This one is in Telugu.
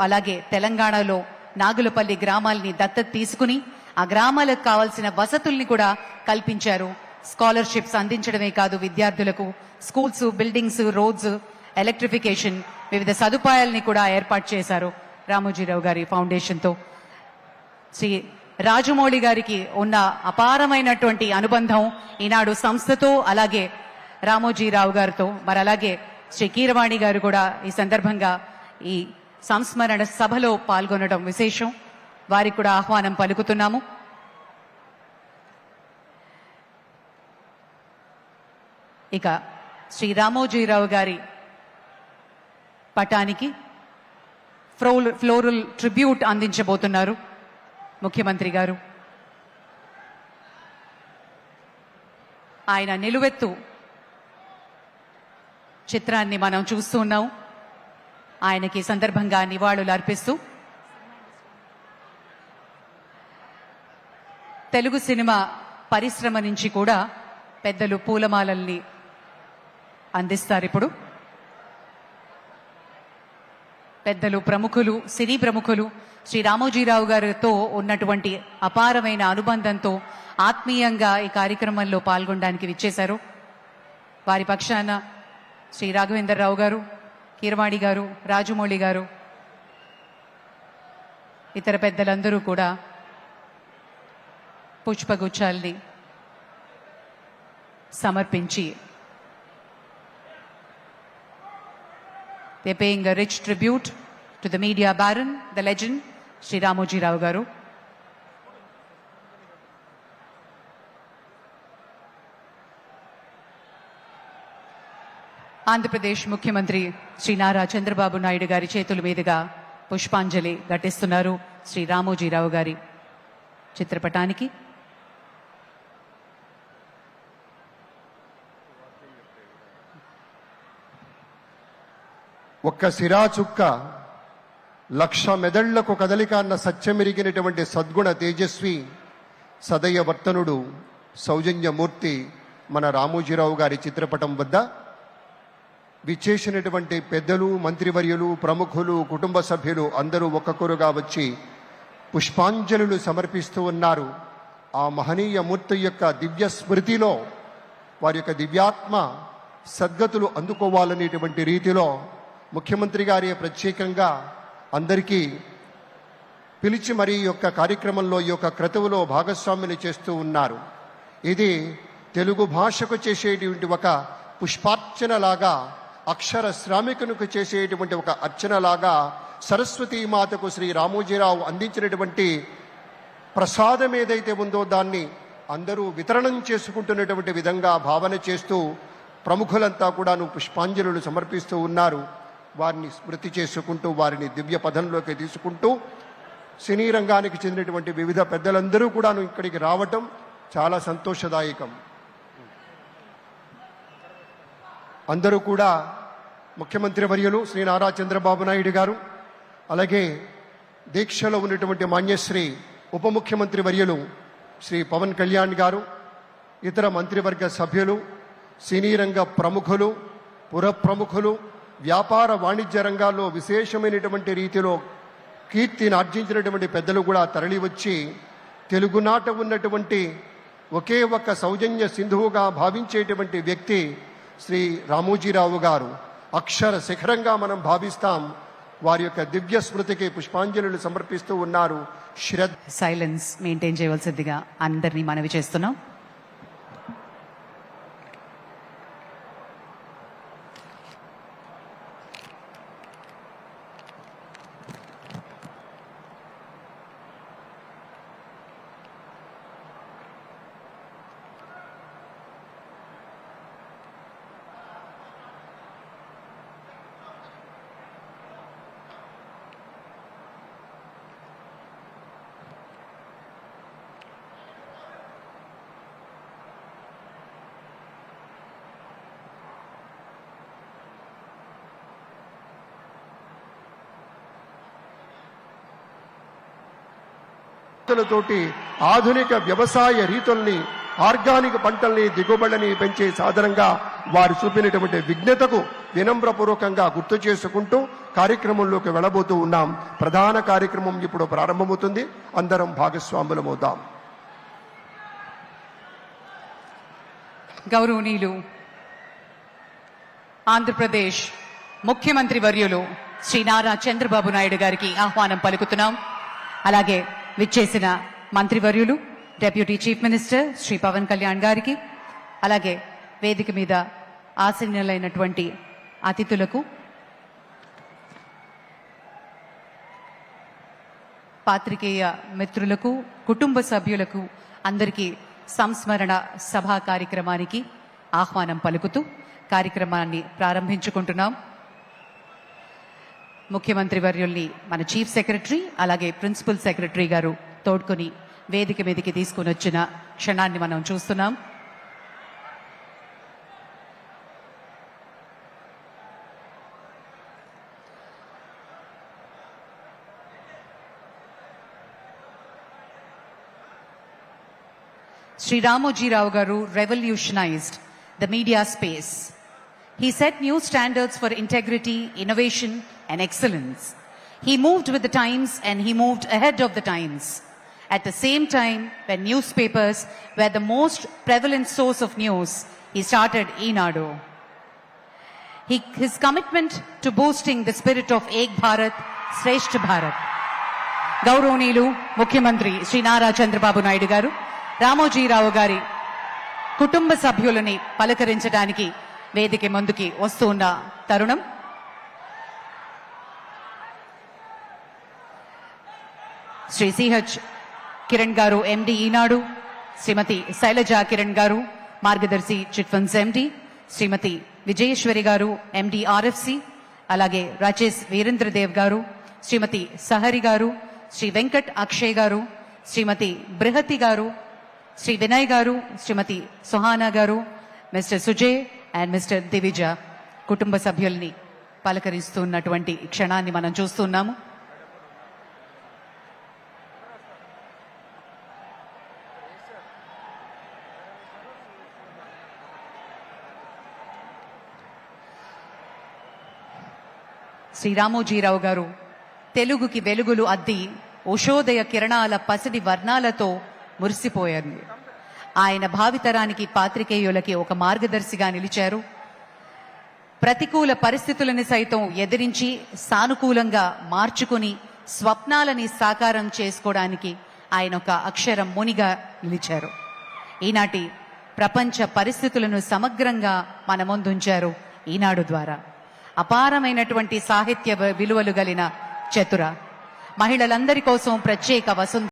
అలాగే తెలంగాణలో నాగులపల్లి గ్రామాల్ని దత్తత తీసుకుని ఆ గ్రామాలకు కావాల్సిన వసతుల్ని కూడా కల్పించారు. స్కాలర్షిప్స్ అందించడమే కాదు, విద్యార్థులకు స్కూల్స్, బిల్డింగ్స్, రోడ్స్, ఎలక్ట్రిఫికేషన్, వివిధ సదుపాయాల్ని కూడా ఏర్పాటు చేశారు రామోజీరావు గారి ఫౌండేషన్తో. శ్రీ రాజమౌళి గారికి ఉన్న అపారమైనటువంటి అనుబంధం ఈనాడు సంస్థతో, అలాగే రామోజీరావు గారితో. మరి అలాగే శ్రీ కీరవాణి గారు కూడా ఈ సందర్భంగా ఈ సంస్మరణ సభలో పాల్గొనడం విశేషం. వారికి కూడా ఆహ్వానం పలుకుతున్నాము. ఇక శ్రీ రామోజీరావు గారి పటానికి ఫ్లోరల్ ట్రిబ్యూట్ అందించబోతున్నారు ముఖ్యమంత్రి గారు. ఆయన నిలువెత్తు చిత్రాన్ని మనం చూస్తూ ఉన్నాం. ఆయనకి సందర్భంగా నివాళులు అర్పిస్తూ తెలుగు సినిమా పరిశ్రమ నుంచి కూడా పెద్దలు పూలమాలల్ని అందిస్తారు. ఇప్పుడు పెద్దలు, ప్రముఖులు, సినీ ప్రముఖులు శ్రీ రామోజీరావు గారితో ఉన్నటువంటి అపారమైన అనుబంధంతో ఆత్మీయంగా ఈ కార్యక్రమంలో పాల్గొనడానికి విచ్చేశారు. వారి పక్షాన శ్రీ రాఘవేంద్రరావు గారు, కీరవాణి గారు, రాజమౌళి గారు, ఇతర పెద్దలందరూ కూడా పుష్పగుచ్చాల్ని సమర్పించి they're paying a rich tribute to the media baron, the legend, Sri Ramoji Rao garu. Andhra Pradesh ముఖ్యమంత్రి శ్రీ నారా చంద్రబాబు నాయుడు గారి చేతుల మీదుగా పుష్పాంజలి ఘటిస్తున్నారు శ్రీ రామోజీరావు గారి చిత్రపటానికి. ఒక్క సిరా చుక్క లక్ష మెదళ్లకు కదలిక అన్న సత్యమెరిగినటువంటి సద్గుణ తేజస్వి సదయ వర్తనుడు సౌజన్యమూర్తి మన రామోజీరావు గారి చిత్రపటం వద్ద విచ్చేసినటువంటి పెద్దలు, మంత్రివర్యులు, ప్రముఖులు, కుటుంబ సభ్యులు అందరూ ఒక్కొక్కరుగా వచ్చి పుష్పాంజలులు సమర్పిస్తూ ఉన్నారు. ఆ మహనీయ మూర్తి యొక్క దివ్య స్మృతిలో వారి యొక్క దివ్యాత్మ సద్గతులు అందుకోవాలనేటువంటి రీతిలో ముఖ్యమంత్రి గారి ప్రత్యేకంగా అందరికీ పిలిచి మరి యొక్క కార్యక్రమంలో ఈ యొక్క క్రతువులో భాగస్వాములు చేస్తూ ఉన్నారు. ఇది తెలుగు భాషకు చేసేటువంటి ఒక పుష్పార్చనలాగా, అక్షర శ్రామికునికి చేసేటువంటి ఒక అర్చనలాగా సరస్వతీమాతకు శ్రీ రామోజీరావు అందించినటువంటి ప్రసాదం ఏదైతే ఉందో దాన్ని అందరూ వితరణం చేసుకుంటున్నటువంటి విధంగా భావన చేస్తూ ప్రముఖులంతా కూడాను పుష్పాంజలులు సమర్పిస్తూ ఉన్నారు. వారిని స్మృతి చేసుకుంటూ, వారిని దివ్య పదంలోకి తీసుకుంటూ సినీ రంగానికి చెందినటువంటి వివిధ పెద్దలందరూ కూడాను ఇక్కడికి రావటం చాలా సంతోషదాయకం. అందరూ కూడా ముఖ్యమంత్రి వర్యులు శ్రీ నారా చంద్రబాబు నాయుడు గారు, అలాగే దీక్షలో ఉన్నటువంటి మాన్యశ్రీ ఉప ముఖ్యమంత్రి వర్యులు శ్రీ పవన్ కళ్యాణ్ గారు, ఇతర మంత్రివర్గ సభ్యులు, సినీ రంగ ప్రముఖులు, పుర ప్రముఖులు, వ్యాపార వాణిజ్య రంగాల్లో విశేషమైనటువంటి రీతిలో కీర్తిని ఆర్జించినటువంటి పెద్దలు కూడా తరలివచ్చి తెలుగునాట ఉన్నటువంటి ఒకే ఒక్క సౌజన్య సింధువుగా భావించేటువంటి వ్యక్తి శ్రీ రామోజీరావు గారు. అక్షర శిఖరంగా మనం భావిస్తాం. వారి యొక్క దివ్య స్మృతికి పుష్పాంజలులు సమర్పిస్తూ ఉన్నారు. సైలెన్స్ మెయింటైన్ చేయవలసిందిగా అందరినీ మనవి చేస్తున్నాం. తోటి ఆధునిక వ్యవసాయ రీతుల్ని, ఆర్గానిక్ పంటల్ని, దిగుబడిని పెంచే సాధనంగా వారు చూపినటువంటి విజ్ఞతకు వినమ్రపూర్వకంగా గుర్తు చేసుకుంటూ కార్యక్రమంలోకి వెళ్ళబోతూ ఉన్నాం. ప్రధాన కార్యక్రమం ఇప్పుడు ప్రారంభమవుతుంది. అందరం భాగస్వాములమవుదాం. గౌరవనీయులు ఆంధ్రప్రదేశ్ ముఖ్యమంత్రి వర్యులు శ్రీ నారా చంద్రబాబు నాయుడు గారికి ఆహ్వానం పలుకుతున్నాం. అలాగే విచ్చేసిన మంత్రివర్యులు deputy chief minister Shri Pawan Kalyan గారికి, అలాగే వేదిక మీద ఆసీనులైనటువంటి అతిథులకు, పాత్రికేయ మిత్రులకు, కుటుంబ సభ్యులకు అందరికీ సంస్మరణ సభా కార్యక్రమానికి ఆహ్వానం పలుకుతూ కార్యక్రమాన్ని ప్రారంభించుకుంటున్నాం. ముఖ్యమంత్రి వర్యుల్ని మన చీఫ్ సెక్రటరీ అలాగే ప్రిన్సిపల్ సెక్రటరీ గారు తోడ్కొని వేదిక మీదకి తీసుకుని వచ్చిన క్షణాన్ని మనం చూస్తున్నాం. Sri Ramoji Rao Garu revolutionized the media space. He set new standards for integrity, innovation, and excellence. He moved with the times and he moved ahead of the times. At the same time, when newspapers were the most prevalent source of news, he started Enadu. His commitment to boosting the spirit of Ek Bharat, Shreshth Bharat. గౌరవనీయులు ముఖ్యమంత్రి శ్రీ నారా చంద్రబాబు నాయుడు గారు రామోజీరావు గారి కుటుంబ సభ్యులని పలకరించడానికి వేదిక ముందుకి వస్తున్న తరుణం. శ్రీ సిహెచ్ కిరణ్ గారు ఎండి ఈనాడు, శ్రీమతి శైలజ కిరణ్ గారు మార్గదర్శి చిట్ ఫండ్స్ ఎండి, శ్రీమతి విజయేశ్వరి గారు ఎండి ఆర్ఎఫ్సి, అలాగే రాజేష్ వీరేంద్రదేవ్ గారు, శ్రీమతి సహరి గారు, శ్రీ వెంకట్ అక్షయ్ గారు, శ్రీమతి బృహతి గారు, శ్రీ వినయ్ గారు, శ్రీమతి సుహానా గారు, mister Sujay and mister Divija కుటుంబ సభ్యుల్ని పలకరిస్తున్నటువంటి క్షణాన్ని మనం చూస్తున్నాము. శ్రీ రామోజీరావు గారు తెలుగుకి వెలుగులు అద్ది ఉషోదయ కిరణాల పసిడి వర్ణాలతో మురిసిపోయారు. ఆయన భావితరానికి పాత్రికేయులకి ఒక మార్గదర్శిగా నిలిచారు. ప్రతికూల పరిస్థితులని సైతం ఎదిరించి సానుకూలంగా మార్చుకుని స్వప్నాలని సాకారం చేసుకోవడానికి ఆయన ఒక అక్షర మునిగా నిలిచారు. ఈనాటి ప్రపంచ పరిస్థితులను సమగ్రంగా మన ముందుంచారు ఈనాడు ద్వారా. అపారమైనటువంటి సాహిత్య విలువలు గలిన చతుర, మహిళలందరి కోసం ప్రత్యేక వసంత